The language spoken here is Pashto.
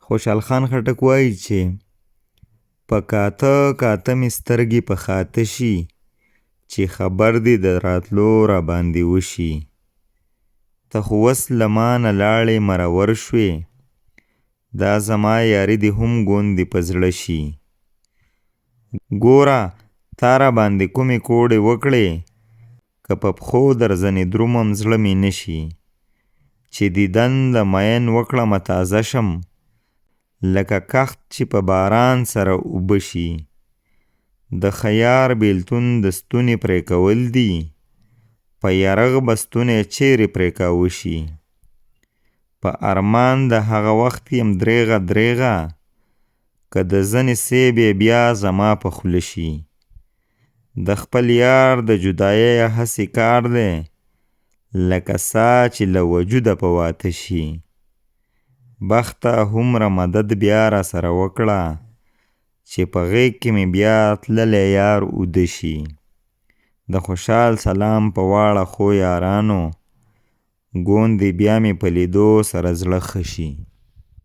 خوشحال خان خټک وایي چې په کاته کاته مې سترګې په خاته شي چې خبر دې د راتلو را باندې وشي. ته خو وس له ما نه لاړې مرور شوې، دا زما یاري دې هم ګوندې په زړه شي. ګوره تا را باندې کومې کوړې وکړې، که په پښو درځنې درومم زړه مې نشي. چې دیدن د مین وکړم تازه شم، لکه کښت چې په باران سره اوبه شي. د خیار بیلتون د ستونې پرې کول دي، په یرغ به ستونی چیرې پرې کاوه شي. په ارمان د هغه وخت یم دریغه دریغه، که د زنې سیبې بیا زما په خوله شي. د خپل یار د جدایۍ هسې کار دی، لکه ساه چې له وجوده په واته شي. بخته هومره مدد بیا را سره وکړه، چې په غیږ کې مې بیا تللی یار اوده شي. د خوشحال سلام په واړه خو یارانو، ګوندې بیا مې په لیدو سره زړه ښه شي.